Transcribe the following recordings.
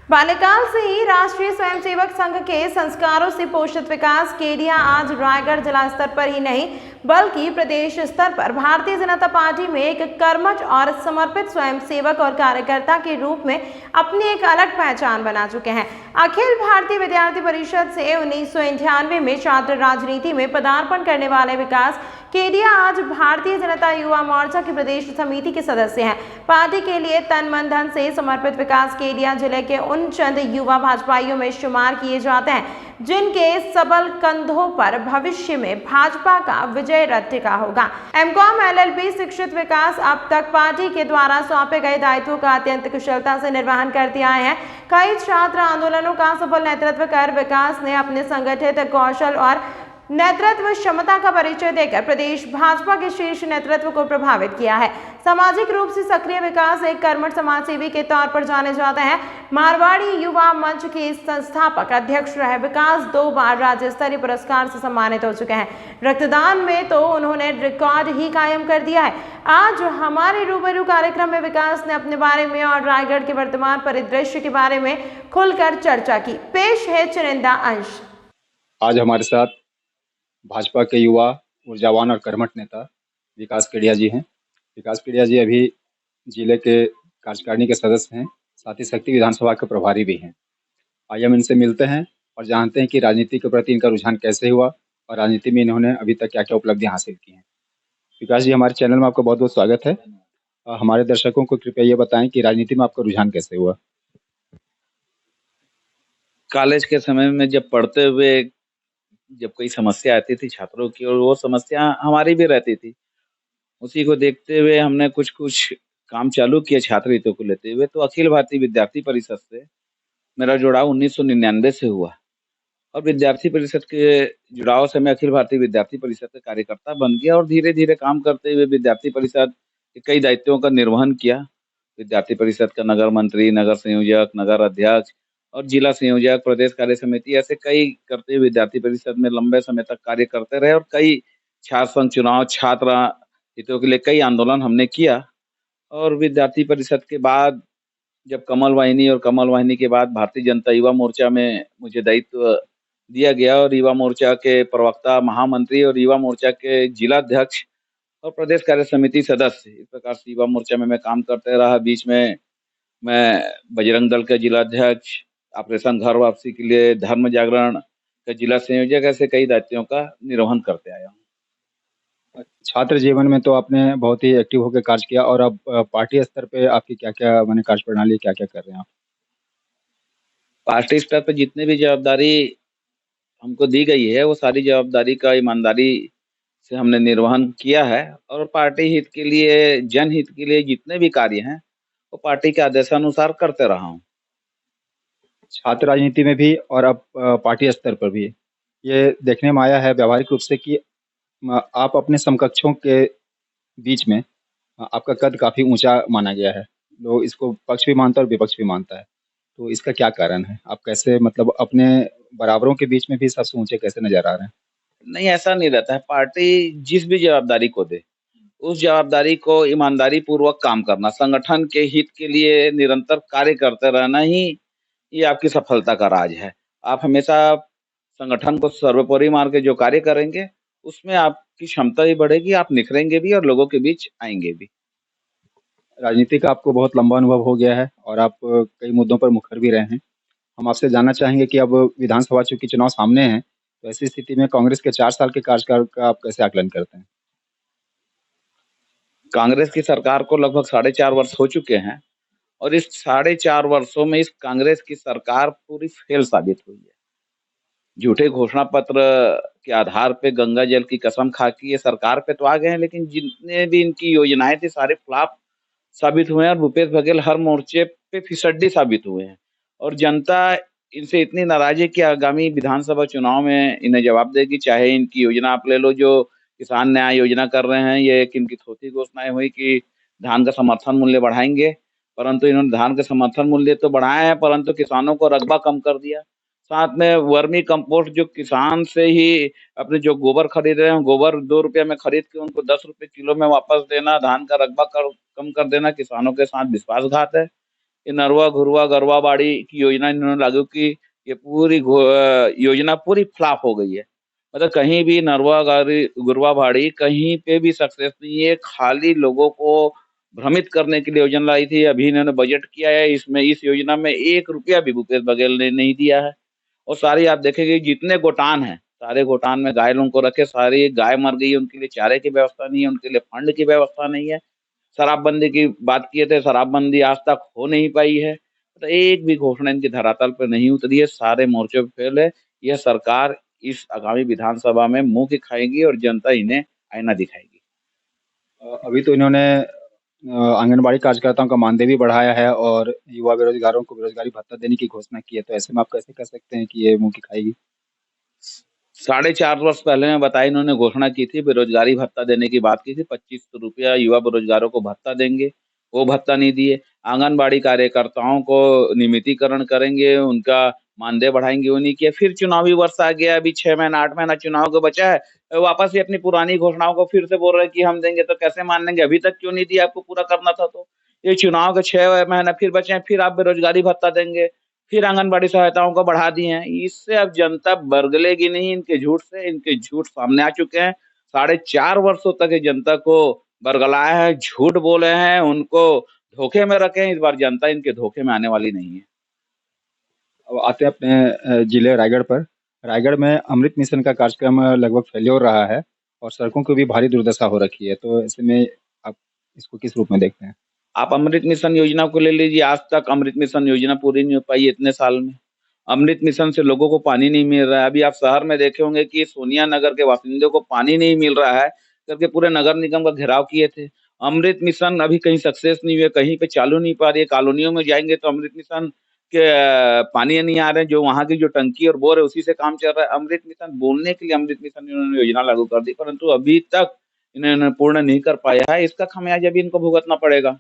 बाल्यकाल से ही राष्ट्रीय स्वयंसेवक संघ के संस्कारों से पोषित विकास केडिया आज रायगढ़ जिला स्तर पर ही नहीं बल्कि प्रदेश स्तर पर भारतीय जनता पार्टी में एक कर्मठ और समर्पित स्वयंसेवक और कार्यकर्ता के रूप में अपनी एक अलग पहचान बना चुके हैं। अखिल भारतीय विद्यार्थी परिषद से 1991 में छात्र राजनीति में पदार्पण करने वाले विकास केडिया आज भारतीय जनता युवा मोर्चा की प्रदेश समिति के सदस्य हैं। पार्टी के लिए तन मन धन से समर्पित विकास केडिया जिले के उन चंद युवा भाजपाइयों में शुमार किए जाते हैं जिनके सबल कंधों पर भविष्य में भाजपा का विजय रथ टिका होगा। एमकॉम LLB शिक्षित विकास अब तक पार्टी के द्वारा सौंपे गए दायित्वों का अत्यंत कुशलता से निर्वहन करते आए हैं। कई छात्र आंदोलनों का सफल नेतृत्व कर विकास ने अपने संगठित कौशल और नेतृत्व क्षमता का परिचय देकर प्रदेश भाजपा के शीर्ष नेतृत्व को प्रभावित किया है। सामाजिक रूप से सक्रिय विकास एक कर्मठ समाजसेवी के तौर पर जाने जाते हैं। मारवाड़ी युवा मंच के संस्थापक अध्यक्ष रहे विकास 2 बार राज्य स्तरीय पुरस्कार से सम्मानित हो चुके हैं। रक्तदान में तो उन्होंने रिकॉर्ड ही कायम कर दिया है। आज हमारे रूबरू कार्यक्रम में विकास ने अपने बारे में और रायगढ़ के वर्तमान परिदृश्य के बारे में खुलकर चर्चा की। पेश है चुनिंदा अंश। आज हमारे साथ भाजपा के युवा ऊर्जावान और कर्मठ नेता विकास केडिया जी हैं। विकास केडिया जी अभी जिले के कार्यकारिणी के सदस्य हैं, साथ ही शक्ति विधानसभा के प्रभारी भी हैं। आइए हम इनसे मिलते हैं और जानते हैं कि राजनीति के प्रति इनका रुझान कैसे हुआ और राजनीति में इन्होंने अभी तक क्या क्या उपलब्धियां हासिल की हैं। विकास जी, हमारे चैनल में आपका बहुत बहुत स्वागत है। हमारे दर्शकों को कृपया ये बताएं कि राजनीति में आपका रुझान कैसे हुआ। कॉलेज के समय में जब पढ़ते हुए जब कोई समस्या आती थी छात्रों की और वो समस्या हमारी भी रहती थी, उसी को देखते हुए हमने कुछ कुछ काम चालू किया छात्र हितों को लेते हुए। तो अखिल भारतीय विद्यार्थी परिषद से मेरा जुड़ाव 1999 से हुआ और विद्यार्थी परिषद के जुड़ाव से मैं अखिल भारतीय विद्यार्थी परिषद का कार्यकर्ता बन गया और धीरे धीरे काम करते हुए विद्यार्थी परिषद के कई दायित्वों का निर्वहन किया। विद्यार्थी परिषद का नगर मंत्री, नगर संयोजक, नगर अध्यक्ष और जिला संयोजक, प्रदेश कार्य समिति, ऐसे कई करते हुए विद्यार्थी परिषद में लंबे समय तक कार्य करते रहे और कई छात्र संघ चुनाव, छात्र हितों के लिए कई आंदोलन हमने किया। और विद्यार्थी परिषद के बाद जब कमल वाहिनी और कमल वाहिनी के बाद भारतीय जनता युवा मोर्चा में मुझे दायित्व दिया गया और युवा मोर्चा के प्रवक्ता, महामंत्री और युवा मोर्चा के जिला अध्यक्ष और प्रदेश कार्य समिति सदस्य, इस प्रकार से युवा मोर्चा में मैं काम करते रहा। बीच में मैं बजरंग दल के जिला अध्यक्ष, ऑपरेशन घर वापसी के लिए धर्म जागरण का जिला संयोजक, ऐसे कई दायित्वों का निर्वहन करते आया हूँ। छात्र जीवन में तो आपने बहुत ही एक्टिव होकर कार्य किया और अब पार्टी स्तर पे आपकी क्या क्या माने कार्य प्रणाली क्या क्या कर रहे हैं आप? पार्टी स्तर पर जितने भी जवाबदारी हमको दी गई है वो सारी जवाबदारी का ईमानदारी से हमने निर्वहन किया है और पार्टी हित के लिए, जनहित के लिए जितने भी कार्य हैं वो पार्टी के आदेशानुसार करते रहा हूँ। छात्र राजनीति में भी और अब पार्टी स्तर पर भी ये देखने में आया है व्यावहारिक रूप से कि आप अपने समकक्षों के बीच में आपका कद काफी ऊंचा माना गया है। लोग इसको पक्ष भी मानता है और विपक्ष भी मानता है, तो इसका क्या कारण है? आप कैसे मतलब अपने बराबरों के बीच में भी सबसे ऊंचे कैसे नजर आ रहे हैं? नहीं, ऐसा नहीं रहता है। पार्टी जिस भी जवाबदारी को दे उस जवाबदारी को ईमानदारी पूर्वक काम करना, संगठन के हित के लिए निरंतर कार्य करते रहना ही ये आपकी सफलता का राज है। आप हमेशा संगठन को सर्वोपरि मान के जो कार्य करेंगे उसमें आपकी क्षमता भी बढ़ेगी, आप निखरेंगे भी और लोगों के बीच आएंगे भी। राजनीति का आपको बहुत लंबा अनुभव हो गया है और आप कई मुद्दों पर मुखर भी रहे हैं। हम आपसे जानना चाहेंगे कि अब विधानसभा चूंकि चुनाव सामने हैं, तो ऐसी स्थिति में कांग्रेस के 4 साल के कार्यकाल का आप कैसे आकलन करते हैं? कांग्रेस की सरकार को लगभग 4.5 वर्ष हो चुके हैं और इस 4.5 वर्षों में इस कांग्रेस की सरकार पूरी फेल साबित हुई है। झूठे घोषणा पत्र के आधार पे गंगा जल की कसम खा के ये सरकार पे तो आ गए हैं, लेकिन जितने भी इनकी योजनाएं थी सारे फ्लॉप साबित हुए हैं और भूपेश बघेल हर मोर्चे पे फिसड्डी साबित हुए हैं और जनता इनसे इतनी नाराज है कि आगामी विधानसभा चुनाव में इन्हें जवाब देगी। चाहे इनकी योजना आप ले लो, जो किसान न्याय योजना कर रहे हैं, ये एक इनकी थोथी घोषणाएं हुई कि धान का समर्थन मूल्य बढ़ाएंगे, परंतु इन्होंने धान का समर्थन मूल्य तो बढ़ाया है परंतु किसानों को रकबा कम कर दिया। साथ में वर्मी कंपोस्ट जो किसान से ही अपने जो गोबर खरीद रहे हैं, गोबर 2 रुपये में खरीद के उनको 10 रुपये किलो में वापस देना, धान का रकबा कम कर देना किसानों के साथ विश्वासघात है। ये नरवा घुरवा गरवा बाड़ी की योजना इन्होंने लागू की। ये पूरी योजना पूरी फ्लॉप हो गई है। मतलब कहीं भी नरवा गुरवा बाड़ी कहीं पे भी सक्सेस नहीं है। खाली लोगों को भ्रमित करने के लिए योजना लाई थी। अभी इन्होंने बजट किया है, इसमें इस योजना में 1 रुपया भी भूपेश बघेल ने नहीं दिया है। और सारी आप देखेंगे जितने गोटान हैं, सारे गोटान में घायलों को रखे, सारी गाय मर गई, उनके लिए चारे की व्यवस्था नहीं है, उनके लिए फंड की व्यवस्था नहीं है। शराबबंदी की बात किए थे, शराबबंदी आज तक हो नहीं पाई है। तो एक भी घोषणा इनकी धरातल पे नहीं उतरी है, सारे मोर्चे पे फेल है। यह सरकार इस आगामी विधानसभा में मुंह की खाएगी और जनता इन्हें आईना दिखाएगी। अभी तो इन्होंने आंगनबाड़ी कार्यकर्ताओं का मानदेय भी बढ़ाया है और युवा बेरोजगारों को बेरोजगारी भत्ता देने की घोषणा की है, तो ऐसे में आप कैसे कह सकते हैं कि ये मुंह की खाएगी? 4.5 वर्ष पहले मैं बताया इन्होंने घोषणा की थी, बेरोजगारी भत्ता देने की बात की थी, 2500 रुपया युवा बेरोजगारों को भत्ता देंगे, वो भत्ता नहीं दिए। आंगनबाड़ी कार्यकर्ताओं को नियमितीकरण करेंगे, उनका मानदेय बढ़ाएंगे, वो नहीं किया। फिर चुनावी वर्ष आ गया, अभी 6 महीना 8 महीना चुनाव को बचा है, वापस से अपनी पुरानी घोषणाओं को फिर से बोल रहे हैं कि हम देंगे, तो कैसे मान लेंगे? अभी तक क्यों नहीं दिया? आपको पूरा करना था तो। ये चुनाव के 6 महीना फिर बचे हैं, फिर आप बेरोजगारी भत्ता देंगे, फिर आंगनबाड़ी सहायताओं को बढ़ा दिए हैं। इससे अब जनता बरगलेगी नहीं इनके झूठ से, इनके झूठ सामने आ चुके हैं। 4.5 वर्षों तक ये जनता को बरगलाया है, झूठ बोले हैं, उनको धोखे में रखे हैं। इस बार जनता इनके धोखे में आने वाली नहीं है। अब आते हैं अपने जिले रायगढ़ पर। रायगढ़ में अमृत मिशन का कार्यक्रम लगभग फेल्योर रहा है और सड़कों की भी भारी दुर्दशा हो रखी है, तो ऐसे में आप इसको किस रूप में देखते हैं? आप अमृत मिशन योजना को ले लीजिए, आज तक अमृत मिशन योजना पूरी नहीं हो पाई है इतने साल में। अमृत मिशन से लोगों को पानी नहीं मिल रहा है। अभी आप शहर में देखे होंगे कि सोनिया नगर के बासिंदों को पानी नहीं मिल रहा है करके पूरे नगर निगम का घेराव किए थे। अमृत मिशन अभी कहीं सक्सेस नहीं हुई, कहीं पे चालू नहीं पा रही है। कॉलोनियों में जाएंगे तो अमृत मिशन के पानी नहीं आ रहे हैं, जो वहाँ की जो टंकी और बोर है उसी से काम चल रहा है। अमृत मिशन बोलने के लिए अमृत मिशन इन्होंने योजना लागू कर दी, परंतु अभी तक इन्होंने पूर्ण नहीं कर पाया है। इसका खमियाजा भी इनको भुगतना पड़ेगा।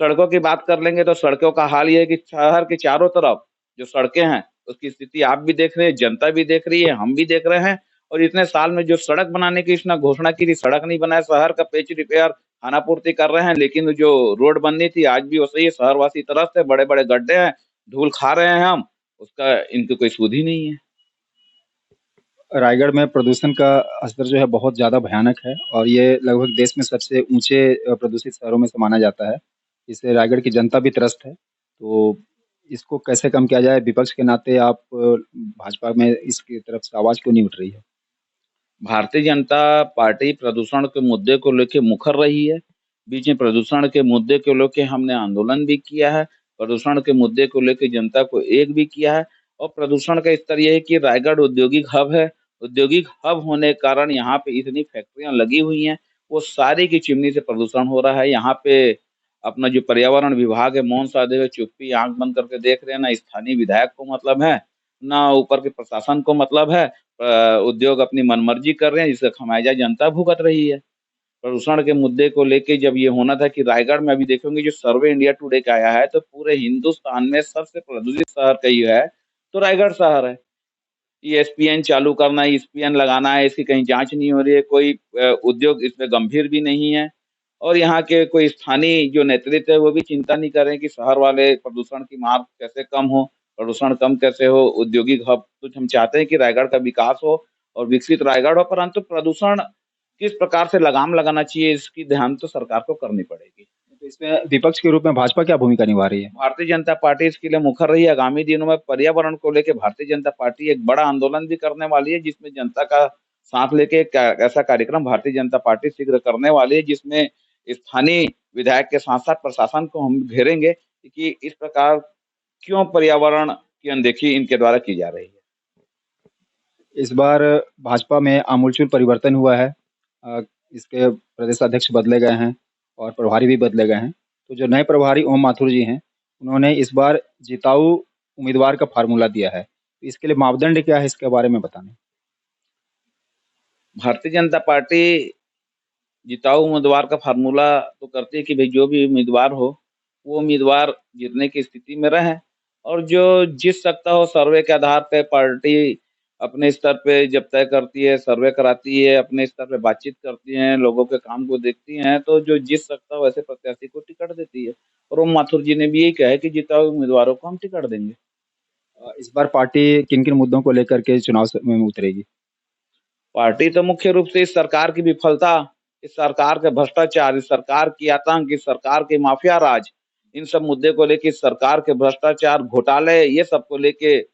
सड़कों की बात कर लेंगे तो सड़कों का हाल ये है कि शहर के चारों तरफ जो सड़कें हैं उसकी स्थिति आप भी देख रहे हैं, जनता भी देख रही है, हम भी देख रहे हैं। और इतने साल में जो सड़क बनाने की इसने घोषणा की थी, सड़क नहीं बनाया। शहर का पेच रिपेयर खानापूर्ति कर रहे हैं, लेकिन जो रोड बननी थी आज भी वैसे ही शहरवासी तरफ से बड़े बड़े गड्ढे हैं, धूल खा रहे हैं हम, उसका इनकी कोई सुध ही नहीं है। रायगढ़ में प्रदूषण का स्तर जो है बहुत ज़्यादा भयानक है और ये लगभग देश में सबसे ऊंचे प्रदूषित शहरों में से माना जाता है। इससे रायगढ़ की जनता भी त्रस्त है। तो इसको कैसे कम किया जाए? विपक्ष के नाते आप भाजपा में इसकी तरफ से आवाज़ क्यों नहीं उठ रही है? भारतीय जनता पार्टी प्रदूषण के मुद्दे को लेके मुखर रही है। बीच में प्रदूषण के मुद्दे को लेके हमने आंदोलन भी किया है। प्रदूषण के मुद्दे को लेके जनता को एक भी किया है। और प्रदूषण का स्तर ये है कि रायगढ़ औद्योगिक हब है। औद्योगिक हब होने के कारण यहाँ पे इतनी फैक्ट्रियां लगी हुई हैं, वो सारी की चिमनी से प्रदूषण हो रहा है। यहाँ पे अपना जो पर्यावरण विभाग है मौन साधे हुए चुप्पी आंख बंद करके देख रहे हैं। ना स्थानीय विधायक को मतलब है, ना ऊपर के प्रशासन को मतलब है। उद्योग अपनी मनमर्जी कर रहे हैं, जिसका खमियाजा जनता भुगत रही है। प्रदूषण के मुद्दे को लेके जब ये होना था कि रायगढ़ में, अभी देखेंगे जो सर्वे इंडिया टुडे का आया है, तो पूरे हिंदुस्तान में सबसे प्रदूषित शहर कहीं है तो रायगढ़ शहर है। ईएसपीएन चालू करना है, ईएसपीएन लगाना है, इसकी कहीं जांच नहीं हो रही है। कोई उद्योग इसमें गंभीर भी नहीं है। और यहाँ के कोई स्थानीय जो नेतृत्व है वो भी चिंता नहीं कर रहे हैं कि शहर वाले प्रदूषण की मार कैसे कम हो, प्रदूषण कम कैसे हो, औद्योगिक हब। तो हम चाहते हैं कि रायगढ़ का विकास हो और विकसित रायगढ़ हो, परंतु प्रदूषण किस प्रकार से लगाम लगाना चाहिए इसकी ध्यान तो सरकार को करनी पड़ेगी। तो इसमें विपक्ष के रूप में भाजपा क्या भूमिका निभा रही है? भारतीय जनता पार्टी इसके लिए मुखर रही है। आगामी दिनों में पर्यावरण को लेकर भारतीय जनता पार्टी एक बड़ा आंदोलन भी करने वाली है, जिसमें जनता का साथ लेके एक ऐसा कार्यक्रम भारतीय जनता पार्टी शीघ्र करने वाली है, जिसमें स्थानीय विधायक के साथ साथ प्रशासन को हम घेरेंगे कि इस प्रकार क्यों पर्यावरण की अनदेखी इनके द्वारा की जा रही है। इस बार भाजपा में आमूलचूल परिवर्तन हुआ है। इसके प्रदेश अध्यक्ष बदले गए हैं और प्रभारी भी बदले गए हैं। तो जो नए प्रभारी ओम माथुर जी हैं, उन्होंने इस बार जिताऊ उम्मीदवार का फार्मूला दिया है। तो इसके लिए मापदंड क्या है, इसके बारे में बताना। भारतीय जनता पार्टी जिताऊ उम्मीदवार का फार्मूला तो करती है कि भाई जो भी उम्मीदवार हो वो उम्मीदवार जीतने की स्थिति में रहे, और जो जीत सकता हो सर्वे के आधार पे पार्टी अपने स्तर पे जब तय करती है, सर्वे कराती है, अपने स्तर पे बातचीत करती हैं, लोगों के काम को देखती हैं, तो जो जीत सकता है वैसे प्रत्याशी को टिकट देती है। और ओम माथुर जी ने भी यही कहा है कि जीता हुए उम्मीदवारों को हम टिकट देंगे। इस बार पार्टी किन-किन मुद्दों को लेकर के चुनाव में उतरेगी? पार्टी तो मुख्य रूप से इस सरकार की विफलता, इस सरकार के भ्रष्टाचार, इस सरकार की आतंक, इस सरकार के माफिया राज, इन सब मुद्दे को लेके, इस सरकार के भ्रष्टाचार, घोटाले, ये सब को लेके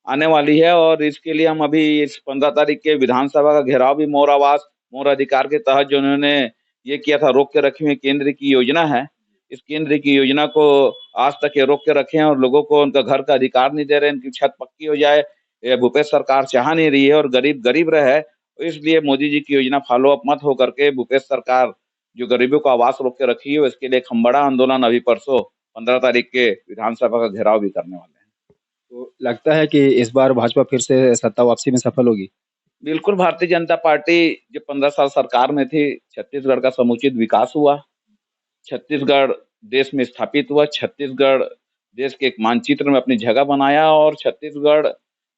आने वाली है। और इसके लिए हम अभी इस 15 तारीख के विधानसभा का घेराव भी मोर आवाज, मोर अधिकार के तहत जो उन्होंने ये किया था, रोक के रखी हुई केंद्र की योजना है, इस केंद्र की योजना को आज तक ये रोक के रखे हैं और लोगों को उनका घर का अधिकार नहीं दे रहे हैं, इनकी छत पक्की हो जाए, ये भूपेश सरकार चाह नहीं रही है और गरीब गरीब रहे। तो इसलिए मोदी जी की योजना फॉलो अप मत हो करके भूपेश सरकार जो गरीबों को आवास रोक के रखी है, इसके लिए एक हम बड़ा आंदोलन अभी परसों 15 तारीख के विधानसभा का घेराव भी करने वाले हैं। तो लगता है कि इस बार भाजपा फिर से सत्ता वापसी में सफल होगी? बिल्कुल, भारतीय जनता पार्टी जब 15 साल सरकार में थी, छत्तीसगढ़ का समुचित विकास हुआ, छत्तीसगढ़ देश में स्थापित हुआ, छत्तीसगढ़ देश के एक मानचित्र में अपनी जगह बनाया और छत्तीसगढ़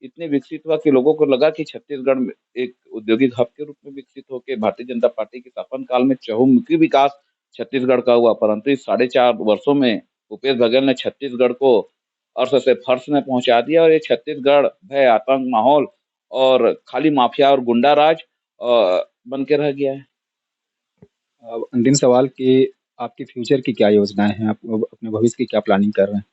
इतने विकसित हुआ कि लोगों को लगा कि छत्तीसगढ़ में एक औद्योगिक हब के रूप में विकसित होके भारतीय जनता पार्टी के शासन काल में चहुमुखी विकास छत्तीसगढ़ का हुआ। परंतु इस 4.5 वर्षों में भूपेश बघेल ने छत्तीसगढ़ को अर्श से फर्श में पहुंचा दिया और ये छत्तीसगढ़ भय, आतंक माहौल और खाली माफिया और गुंडा राज बन के रह गया है। अब अंतिम सवाल कि आपकी फ्यूचर की क्या योजनाएँ हैं? आप अब अपने भविष्य की क्या प्लानिंग कर रहे हैं?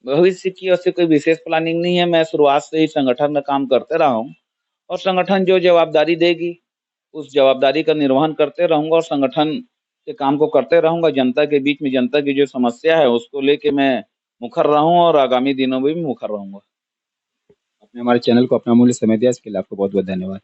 भविष्य की ऐसे कोई विशेष प्लानिंग नहीं है। मैं शुरुआत से ही संगठन में काम करते रहा हूँ और संगठन जो जवाबदारी देगी, उस जवाबदारी का निर्वहन करते रहूँगा और संगठन के काम को करते रहूँगा। जनता के बीच में जनता की जो समस्या है, उसको लेके मैं मुखर रहा हूँ और आगामी दिनों में भी मुखर रहूँगा। आपने हमारे चैनल को अपना अमूल्य समय दिया, इसके लिए आपको बहुत-बहुत धन्यवाद।